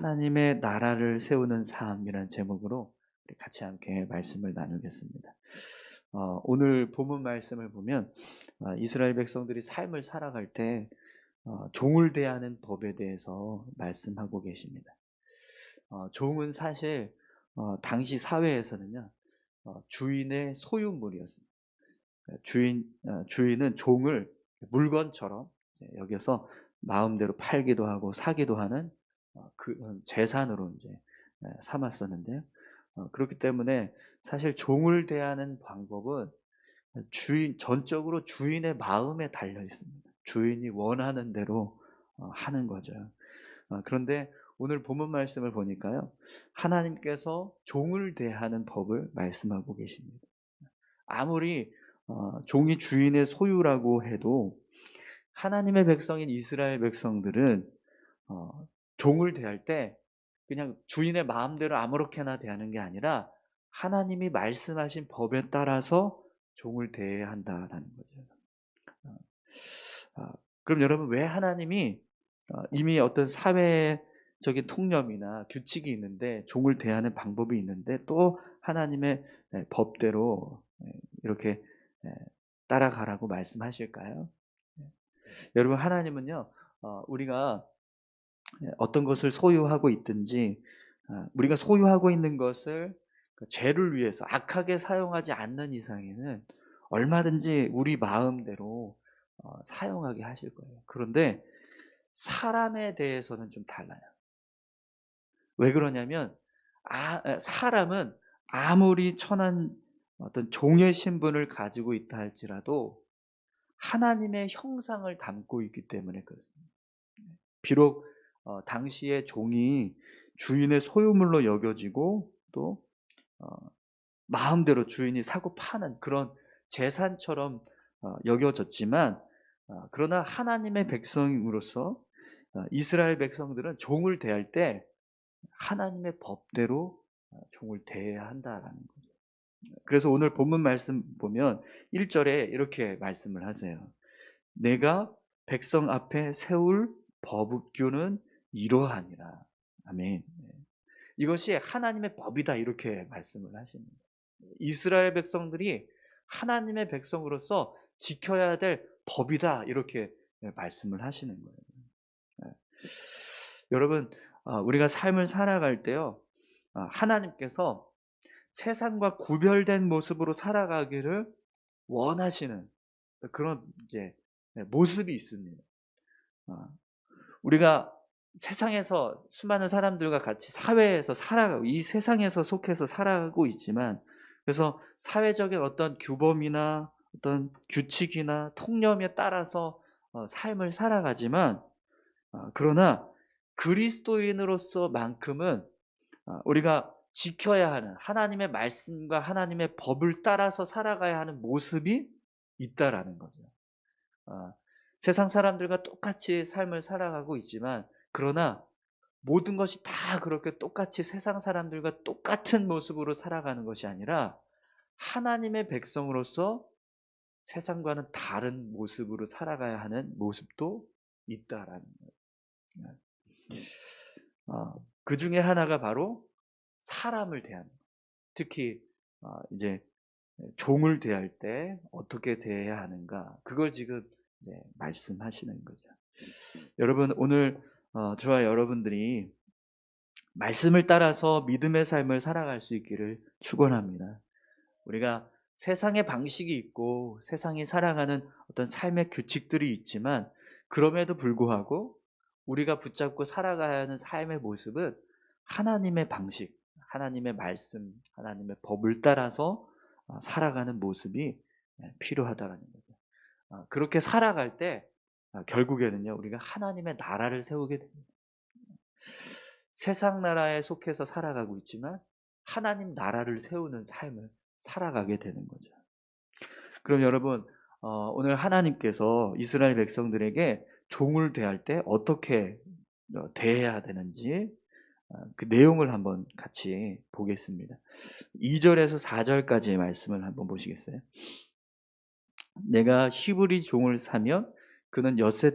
하나님의 나라를 세우는 삶이라는 제목으로 우리 같이 함께 말씀을 나누겠습니다. 오늘 본문 말씀을 보면 이스라엘 백성들이 삶을 살아갈 때 종을 대하는 법에 대해서 말씀하고 계십니다. 종은 사실 당시 사회에서는요, 주인의 소유물이었습니다. 주인은 종을 물건처럼 이제 여기서 마음대로 팔기도 하고 사기도 하는 재산으로 이제 삼았었는데요. 그렇기 때문에 사실 종을 대하는 방법은 전적으로 주인의 마음에 달려 있습니다. 주인이 원하는 대로 하는 거죠. 그런데 오늘 본문 말씀을 보니까요, 하나님께서 종을 대하는 법을 말씀하고 계십니다. 아무리 종이 주인의 소유라고 해도 하나님의 백성인 이스라엘 백성들은 종을 대할 때 그냥 주인의 마음대로 아무렇게나 대하는 게 아니라 하나님이 말씀하신 법에 따라서 종을 대해야 한다라는 거죠. 어, 그럼 여러분, 왜 하나님이 이미 어떤 사회적인 통념이나 규칙이 있는데, 종을 대하는 방법이 있는데 또 하나님의 법대로 이렇게 따라가라고 말씀하실까요? 여러분, 하나님은요, 우리가 어떤 것을 소유하고 있든지 우리가 소유하고 있는 것을 그 죄를 위해서 악하게 사용하지 않는 이상에는 얼마든지 우리 마음대로 사용하게 하실 거예요. 그런데 사람에 대해서는 좀 달라요. 왜 그러냐면 사람은 아무리 천한 어떤 종의 신분을 가지고 있다 할지라도 하나님의 형상을 담고 있기 때문에 그렇습니다. 비록 당시의 종이 주인의 소유물로 여겨지고 또 어 마음대로 주인이 사고 파는 그런 재산처럼 여겨졌지만, 그러나 하나님의 백성으로서 이스라엘 백성들은 종을 대할 때 하나님의 법대로 종을 대해야 한다라는 거죠. 그래서 오늘 본문 말씀 보면 1 절에 이렇게 말씀을 하세요. "내가 백성 앞에 세울 법규는 이러하니라." 아멘. 네. 이것이 하나님의 법이다, 이렇게 말씀을 하십니다. 이스라엘 백성들이 하나님의 백성으로서 지켜야 될 법이다, 이렇게 말씀을 하시는 거예요. 예. 여러분, 우리가 삶을 살아갈 때요, 하나님께서 세상과 구별된 모습으로 살아가기를 원하시는 그런 이제 모습이 있습니다. 어, 우리가 세상에서 수많은 사람들과 같이 사회에서 살아가고 이 세상에서 속해서 살아가고 있지만, 그래서 사회적인 어떤 규범이나 어떤 규칙이나 통념에 따라서 삶을 살아가지만, 그러나 그리스도인으로서만큼은 우리가 지켜야 하는 하나님의 말씀과 하나님의 법을 따라서 살아가야 하는 모습이 있다라는 거죠. 아, 세상 사람들과 똑같이 삶을 살아가고 있지만, 그러나 모든 것이 다 그렇게 똑같이 세상 사람들과 똑같은 모습으로 살아가는 것이 아니라 하나님의 백성으로서 세상과는 다른 모습으로 살아가야 하는 모습도 있다라는 거예요. 그 중에 하나가 바로 사람을 대하는 것. 특히 이제 종을 대할 때 어떻게 대해야 하는가, 그걸 지금 이제 말씀하시는 거죠. 여러분, 오늘 저와 여러분들이 말씀을 따라서 믿음의 삶을 살아갈 수 있기를 축원합니다. 우리가 세상의 방식이 있고 세상이 살아가는 어떤 삶의 규칙들이 있지만, 그럼에도 불구하고 우리가 붙잡고 살아가야 하는 삶의 모습은 하나님의 방식, 하나님의 말씀, 하나님의 법을 따라서 살아가는 모습이 필요하다는 거죠. 그렇게 살아갈 때 결국에는요, 우리가 하나님의 나라를 세우게 됩니다. 세상 나라에 속해서 살아가고 있지만 하나님 나라를 세우는 삶을 살아가게 되는 거죠. 그럼 여러분, 오늘 하나님께서 이스라엘 백성들에게 종을 대할 때 어떻게 대해야 되는지 그 내용을 한번 같이 보겠습니다. 2 절에서 4 절까지의 말씀을 한번 보시겠어요? "내가 히브리 종을 사면 그는 엿새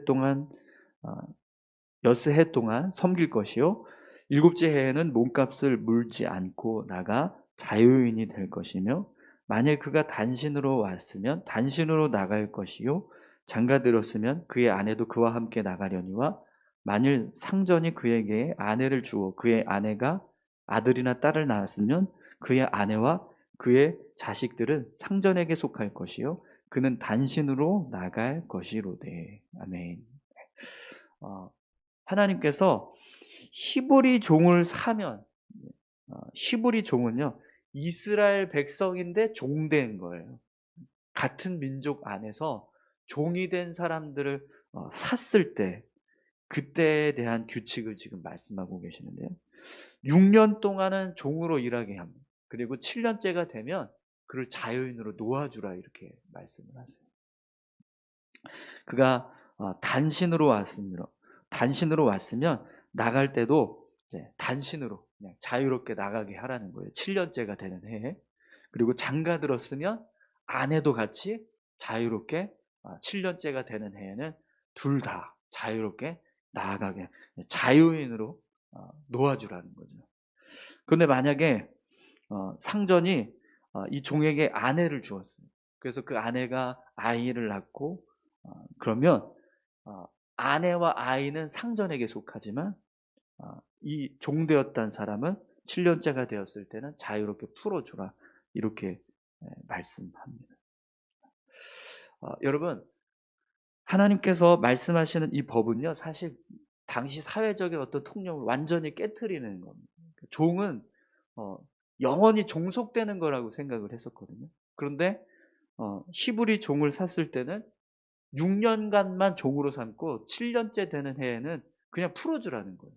해 동안 섬길 것이요 일곱째 해에는 몸값을 물지 않고 나가 자유인이 될 것이며 만일 그가 단신으로 왔으면 단신으로 나갈 것이요 장가 들었으면 그의 아내도 그와 함께 나가려니와 만일 상전이 그에게 아내를 주어 그의 아내가 아들이나 딸을 낳았으면 그의 아내와 그의 자식들은 상전에게 속할 것이요 그는 단신으로 나갈 것이로되. 아멘. 어, 하나님께서 히브리 종을 사면 히브리 종은요 이스라엘 백성인데 종된 거예요. 같은 민족 안에서 종이 된 사람들을 샀을 때 그때에 대한 규칙을 지금 말씀하고 계시는데요. 6년 동안은 종으로 일하게 합니다. 그리고 7년째가 되면 그를 자유인으로 놓아주라 이렇게 말씀을 하세요. 그가 단신으로 왔으면 나갈 때도 이제 단신으로 그냥 자유롭게 나가게 하라는 거예요. 7년째가 되는 해에. 그리고 장가 들었으면 아내도 같이 자유롭게 7년째가 되는 해에는 둘 다 자유롭게 나아가게 자유인으로 놓아주라는 거죠. 그런데 만약에 상전이 이 종에게 아내를 주었어요. 그래서 그 아내가 아이를 낳고 그러면 아내와 아이는 상전에게 속하지만 이 종되었다는 사람은 7년째가 되었을 때는 자유롭게 풀어주라 이렇게 말씀합니다. 여러분 하나님께서 말씀하시는 이 법은요 사실 당시 사회적인 어떤 통념을 완전히 깨트리는 겁니다. 종은 영원히 종속되는 거라고 생각을 했었거든요. 그런데 히브리 종을 샀을 때는 6년간만 종으로 삼고 7년째 되는 해에는 그냥 풀어주라는 거예요.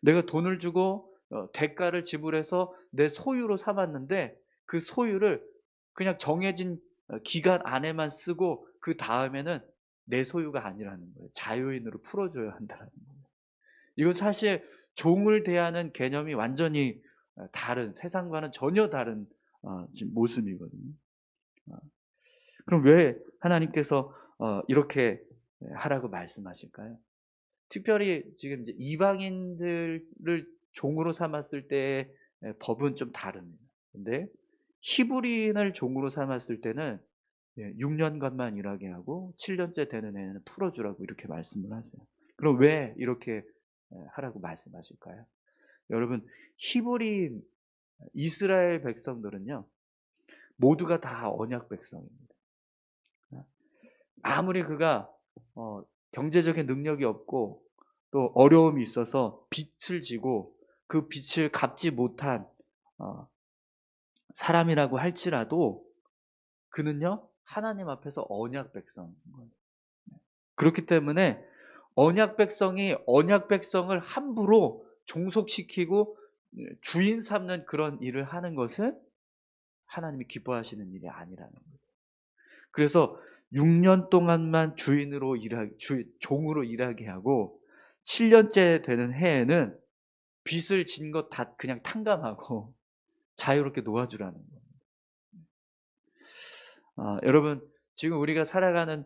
내가 돈을 주고 대가를 지불해서 내 소유로 삼았는데 그 소유를 그냥 정해진 기간 안에만 쓰고 그 다음에는 내 소유가 아니라는 거예요. 자유인으로 풀어줘야 한다는 거예요. 이건 사실 종을 대하는 개념이 완전히 다른, 세상과는 전혀 다른 지금 모습이거든요. 그럼 왜 하나님께서 이렇게 하라고 말씀하실까요? 특별히 지금 이제 이방인들을 종으로 삼았을 때의 법은 좀 다릅니다. 근데 히브리인을 종으로 삼았을 때는 6년간만 일하게 하고 7년째 되는 애는 풀어주라고 이렇게 말씀을 하세요. 그럼 왜 이렇게 하라고 말씀하실까요? 여러분 히브리인 이스라엘 백성들은요 모두가 다 언약 백성입니다. 아무리 그가 경제적인 능력이 없고 또 어려움이 있어서 빚을 지고 그 빚을 갚지 못한 사람이라고 할지라도 그는요 하나님 앞에서 언약 백성인 거예요. 그렇기 때문에 언약 백성이 언약 백성을 함부로 종속시키고 주인 삼는 그런 일을 하는 것은 하나님이 기뻐하시는 일이 아니라는 거예요. 그래서 6년 동안만 종으로 일하게 하고 7년째 되는 해에는 빚을 진 것 다 그냥 탕감하고 자유롭게 놓아주라는 거예요. 여러분 지금 우리가 살아가는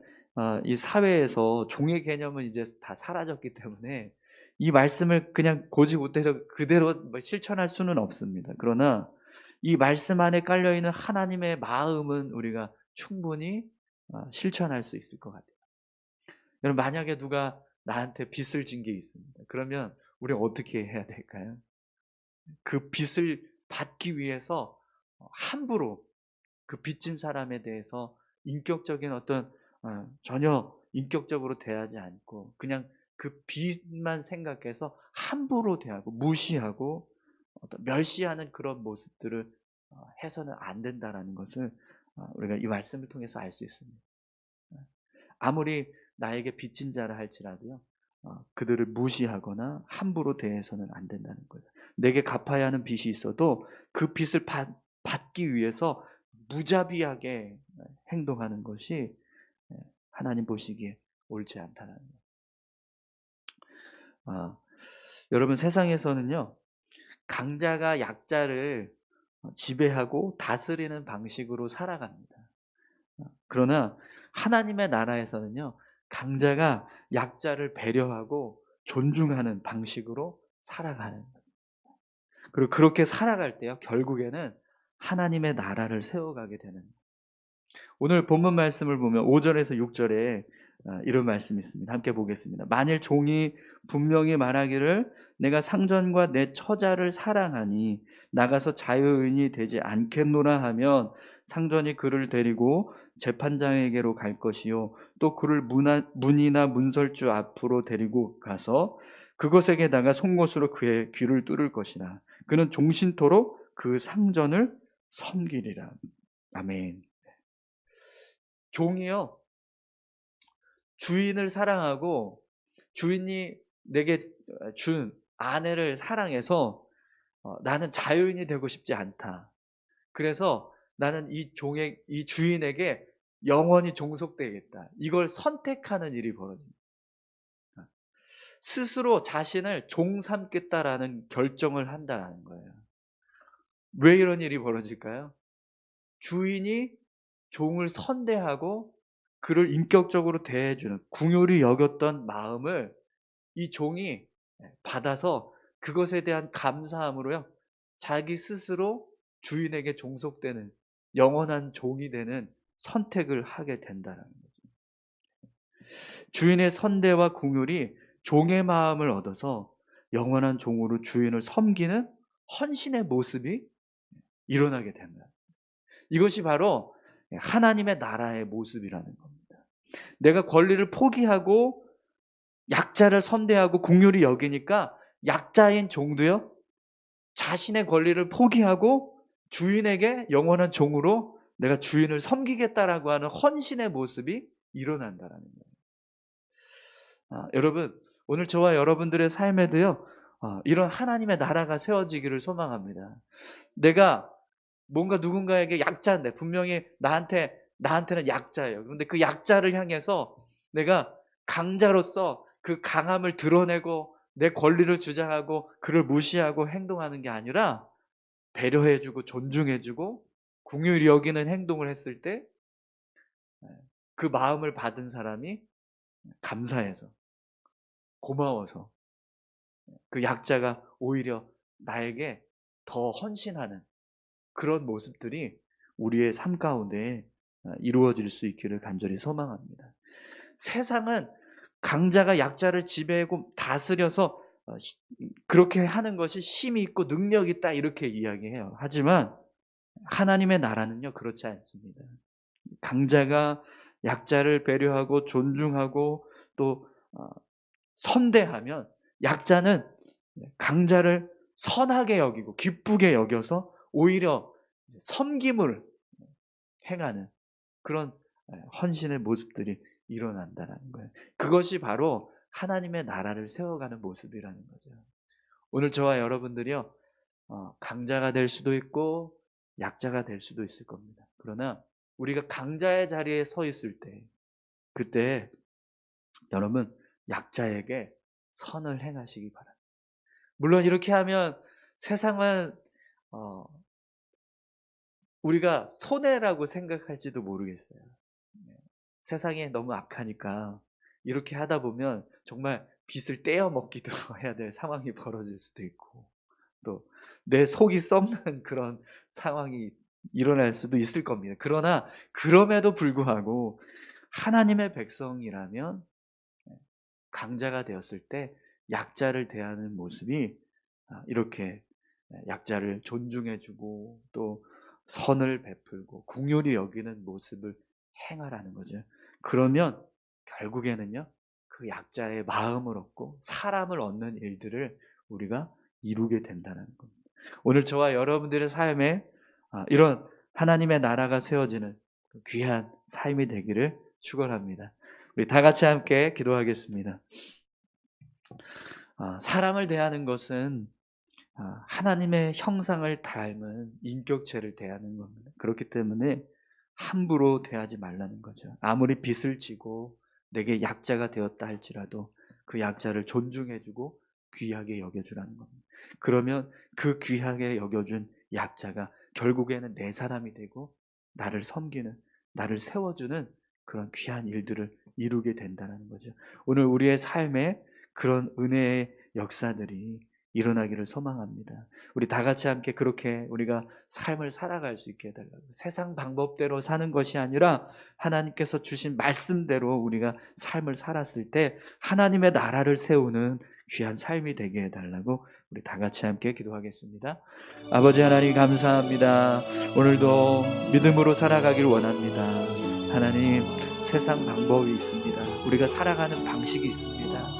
이 사회에서 종의 개념은 이제 다 사라졌기 때문에 이 말씀을 그냥 고지고대로 그대로 실천할 수는 없습니다. 그러나 이 말씀 안에 깔려있는 하나님의 마음은 우리가 충분히 실천할 수 있을 것 같아요. 여러분 만약에 누가 나한테 빚을 진 게 있습니다. 그러면 우리가 어떻게 해야 될까요? 그 빚을 받기 위해서 함부로 그 빚진 사람에 대해서 인격적인 어떤 전혀 인격적으로 대하지 않고 그냥 그 빚만 생각해서 함부로 대하고 무시하고 어떤 멸시하는 그런 모습들을 해서는 안 된다라는 것을 우리가 이 말씀을 통해서 알 수 있습니다. 아무리 나에게 빚진 자라 할지라도요 그들을 무시하거나 함부로 대해서는 안 된다는 거예요. 내게 갚아야 하는 빚이 있어도 그 빚을 받기 위해서 무자비하게 행동하는 것이 하나님 보시기에 옳지 않다는 거예요. 여러분 세상에서는요 강자가 약자를 지배하고 다스리는 방식으로 살아갑니다. 그러나 하나님의 나라에서는요 강자가 약자를 배려하고 존중하는 방식으로 살아가는 거예요. 그리고 그렇게 살아갈 때요, 결국에는 하나님의 나라를 세워가게 되는 거예요. 오늘 본문 말씀을 보면 5절에서 6절에 이런 말씀이 있습니다. 함께 보겠습니다. 만일 종이 분명히 말하기를 내가 상전과 내 처자를 사랑하니 나가서 자유인이 되지 않겠노라 하면 상전이 그를 데리고 재판장에게로 갈 것이요 또 그를 문이나 문설주 앞으로 데리고 가서 그것에게다가 송곳으로 그의 귀를 뚫을 것이라. 그는 종신토록 그 상전을 섬기리라. 아멘. 종이요, 주인을 사랑하고 주인이 내게 준 아내를 사랑해서 나는 자유인이 되고 싶지 않다. 그래서 나는 이 주인에게 영원히 종속되겠다. 이걸 선택하는 일이 벌어집니다. 스스로 자신을 종 삼겠다라는 결정을 한다는 거예요. 왜 이런 일이 벌어질까요? 주인이 종을 선대하고 그를 인격적으로 대해주는 궁휼히 여겼던 마음을 이 종이 받아서 그것에 대한 감사함으로요, 자기 스스로 주인에게 종속되는 영원한 종이 되는 선택을 하게 된다는 거죠. 주인의 선대와 궁휼이 종의 마음을 얻어서 영원한 종으로 주인을 섬기는 헌신의 모습이 일어나게 된다. 이것이 바로 하나님의 나라의 모습이라는 겁니다. 내가 권리를 포기하고 약자를 선대하고 궁휼히 여기니까 약자인 종도요, 자신의 권리를 포기하고 주인에게 영원한 종으로 내가 주인을 섬기겠다라고 하는 헌신의 모습이 일어난다는 거예요. 여러분, 오늘 저와 여러분들의 삶에도요, 이런 하나님의 나라가 세워지기를 소망합니다. 내가 뭔가 누군가에게 약자인데, 분명히 나한테는 약자예요. 그런데 그 약자를 향해서 내가 강자로서 그 강함을 드러내고 내 권리를 주장하고 그를 무시하고 행동하는 게 아니라 배려해주고 존중해주고 긍휼히 여기는 행동을 했을 때 그 마음을 받은 사람이 감사해서, 고마워서 그 약자가 오히려 나에게 더 헌신하는 그런 모습들이 우리의 삶 가운데 이루어질 수 있기를 간절히 소망합니다. 세상은 강자가 약자를 지배하고 다스려서 그렇게 하는 것이 힘이 있고 능력이 있다 이렇게 이야기해요. 하지만 하나님의 나라는요, 그렇지 않습니다. 강자가 약자를 배려하고 존중하고 또 선대하면 약자는 강자를 선하게 여기고 기쁘게 여겨서 오히려 섬김을 행하는 그런 헌신의 모습들이 일어난다는 거예요. 그것이 바로 하나님의 나라를 세워가는 모습이라는 거죠. 오늘 저와 여러분들이요, 강자가 될 수도 있고 약자가 될 수도 있을 겁니다. 그러나 우리가 강자의 자리에 서 있을 때, 그때 여러분 약자에게 선을 행하시기 바랍니다. 물론 이렇게 하면 세상은 우리가 손해라고 생각할지도 모르겠어요. 네. 세상이 너무 악하니까 이렇게 하다 보면 정말 빚을 떼어 먹기도 해야 될 상황이 벌어질 수도 있고, 또 내 속이 썩는 그런 상황이 일어날 수도 있을 겁니다. 그러나 그럼에도 불구하고 하나님의 백성이라면 강자가 되었을 때 약자를 대하는 모습이 이렇게 약자를 존중해주고 또 선을 베풀고 긍휼히 여기는 모습을 행하라는 거죠. 그러면 결국에는요, 그 약자의 마음을 얻고 사람을 얻는 일들을 우리가 이루게 된다는 겁니다. 오늘 저와 여러분들의 삶에 이런 하나님의 나라가 세워지는 귀한 삶이 되기를 축원합니다. 우리 다 같이 함께 기도하겠습니다. 사람을 대하는 것은 하나님의 형상을 닮은 인격체를 대하는 겁니다. 그렇기 때문에 함부로 대하지 말라는 거죠. 아무리 빚을 지고 내게 약자가 되었다 할지라도 그 약자를 존중해주고 귀하게 여겨주라는 겁니다. 그러면 그 귀하게 여겨준 약자가 결국에는 내 사람이 되고 나를 섬기는, 나를 세워주는 그런 귀한 일들을 이루게 된다는 거죠. 오늘 우리의 삶에 그런 은혜의 역사들이 일어나기를 소망합니다. 우리 다 같이 함께 그렇게 우리가 삶을 살아갈 수 있게 해달라고. 세상 방법대로 사는 것이 아니라 하나님께서 주신 말씀대로 우리가 삶을 살았을 때 하나님의 나라를 세우는 귀한 삶이 되게 해달라고 우리 다 같이 함께 기도하겠습니다. 아버지 하나님 감사합니다. 오늘도 믿음으로 살아가길 원합니다. 하나님, 세상 방법이 있습니다. 우리가 살아가는 방식이 있습니다.